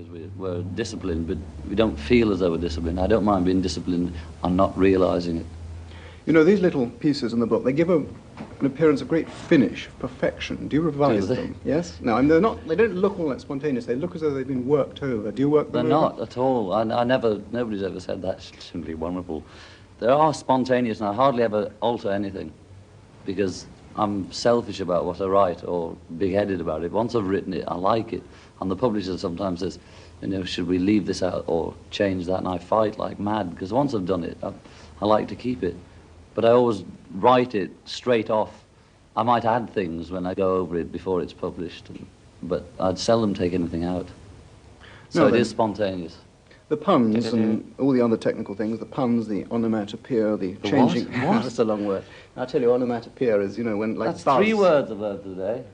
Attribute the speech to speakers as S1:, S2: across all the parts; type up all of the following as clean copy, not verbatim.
S1: because we're disciplined, but we don't feel as though we're disciplined. I don't mind being disciplined and not realising it.
S2: You know, these little pieces in the book, they give an appearance of great finish, perfection. Do you revise them? Yes? No, and they don't look all that spontaneous. They look as though they've been worked over. Do you work them
S1: They're
S2: over?
S1: not at all. Nobody's ever said that. It's simply wonderful. They are spontaneous, and I hardly ever alter anything, because I'm selfish about what I write, or big-headed about it. Once I've written it, I like it. And the publisher sometimes says, you know, should we leave this out or change that? And I fight like mad, because once I've done it, I like to keep it. But I always write it straight off. I might add things when I go over it before it's published, but I'd seldom take anything out. So it is spontaneous.
S2: The puns and all the other technical things, the puns, the onomatopoeia, the changing...
S1: What?
S2: That's a long word. I'll tell you, onomatopoeia is, you know, when, like,
S1: That's
S2: buzz.
S1: 3 words I've heard today.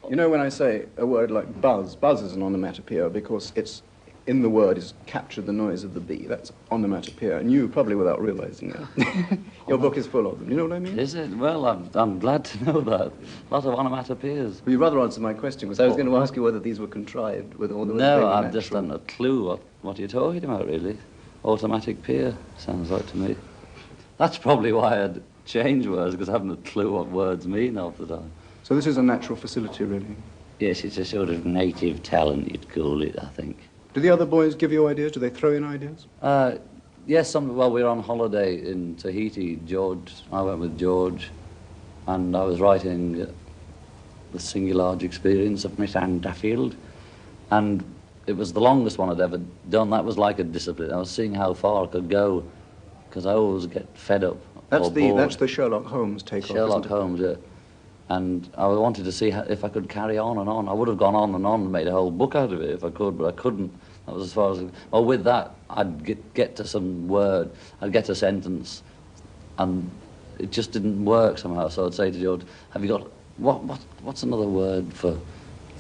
S2: You know, when I say a word like buzz, buzz is an onomatopoeia because it's, in the word, is captured the noise of the bee. That's onomatopoeia, and you, probably without realising it. Your book is full of them. You know what I mean?
S1: Is it? Well, I'm glad to know that. A lot of onomatopoeias.
S2: Well, you'd rather answer my question, because I was going to ask you whether these were contrived with all the...
S1: No, I've just haven't a clue what you're talking about, really. Automatic peer, sounds like to me. That's probably why I'd change words, because I haven't a clue what words mean half the time.
S2: So this is a natural facility, really?
S1: Yes, it's a sort of native talent, you'd call it, I think.
S2: Do the other boys give you ideas? Do they throw in ideas?
S1: Yes, well, we were on holiday in Tahiti. I went with George, and I was writing The Single Large Experience of Miss Anne Duffield, and it was the longest one I'd ever done. That was like a discipline. I was seeing how far I could go, because I always get fed up.
S2: That's the Sherlock Holmes take-off,
S1: Sherlock Holmes, yeah. And I wanted to see if I could carry on and on. I would have gone on and made a whole book out of it if I could, but I couldn't. That was as far as... Well, with that, I'd get to some word, I'd get a sentence, and it just didn't work somehow. So I'd say to George, have you got... What's another word for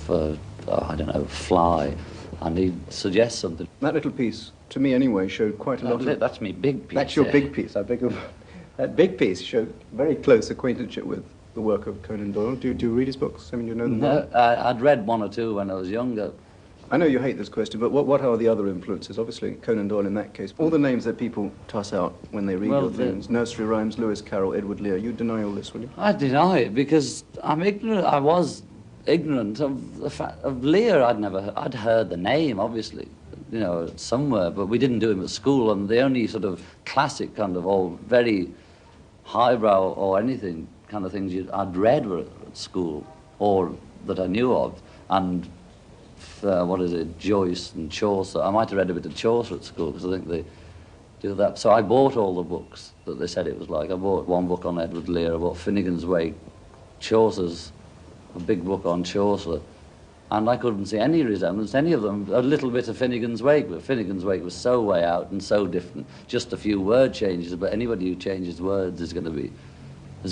S1: I don't know, fly? And he'd suggest something.
S2: That little piece, to me anyway, showed quite a lot of...
S1: That's me big piece.
S2: That's your big piece, I beg your... That big piece showed very close acquaintanceship with the work of Conan Doyle. Do you read his books? I mean, you know them well?
S1: No, I'd read 1 or 2 when I was younger.
S2: I know you hate this question, but what are the other influences? Obviously, Conan Doyle in that case. All the names that people toss out when they read your things. Nursery rhymes, Lewis Carroll, Edward Lear. You deny all this, will you?
S1: I deny it because I'm ignorant. I was ignorant of the fact of Lear. I'd heard the name, obviously, you know, somewhere, but we didn't do him at school, and the only sort of classic kind of all very highbrow or anything kind of things I'd read were at school, or that I knew of, and Joyce and Chaucer. I might have read a bit of Chaucer at school, because I think they do that. So I bought all the books that they said it was like. I bought 1 book on Edward Lear, I bought Finnegan's Wake, Chaucer's, a big book on Chaucer, and I couldn't see any resemblance to any of them. A little bit of Finnegan's Wake, but Finnegan's Wake was so way out and so different. Just a few word changes, but anybody who changes words has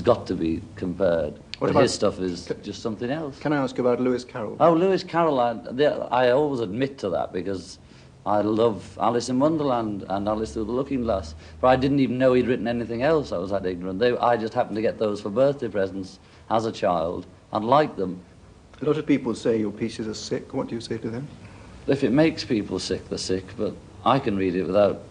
S1: got to be compared. But his stuff is just something else.
S2: Can I ask you about Lewis Carroll?
S1: Oh, Lewis Carroll, I always admit to that, because I love Alice in Wonderland and Alice Through the Looking Glass, but I didn't even know he'd written anything else. I was that ignorant. I just happened to get those for birthday presents as a child and liked them.
S2: A lot of people say your pieces are sick. What do you say to them?
S1: If it makes people sick, they're sick, but I can read it without...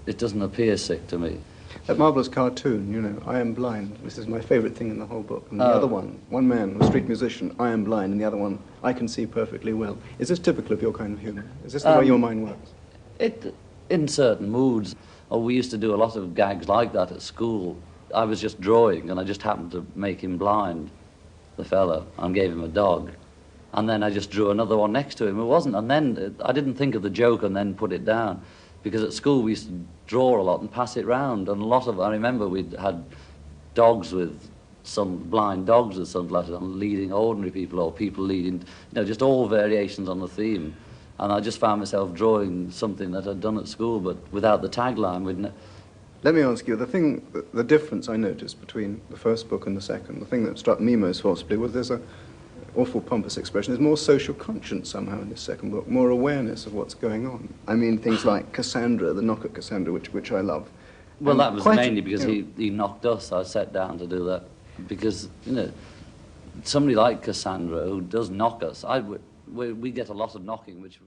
S1: It doesn't appear sick to me.
S2: That marvellous cartoon, you know, I Am Blind. This is my favourite thing in the whole book. And the other one man, a street musician, I am blind, and the other one, I can see perfectly well. Is this typical of your kind of humour? Is this the way your mind works?
S1: In certain moods. We used to do a lot of gags like that at school. I was just drawing, and I just happened to make him blind, the fella, and gave him a dog. And then I just drew another one next to him. It wasn't, and then I didn't think of the joke and then put it down. Because at school we used to draw a lot and pass it round, and I remember we'd had dogs with blind dogs with sunglasses on, leading ordinary people, or people leading, you know, just all variations on the theme. And I just found myself drawing something that I'd done at school, but without the tagline.
S2: Let me ask you, the difference I noticed between the first book and the second, the thing that struck me most forcibly was there's an awful pompous expression. There's more social conscience somehow in this second book, more awareness of what's going on. I mean, things like Cassandra, the knock at Cassandra, which I love.
S1: Well, that was mainly because he knocked us. I sat down to do that because, you know, somebody like Cassandra who does knock us, we get a lot of knocking, which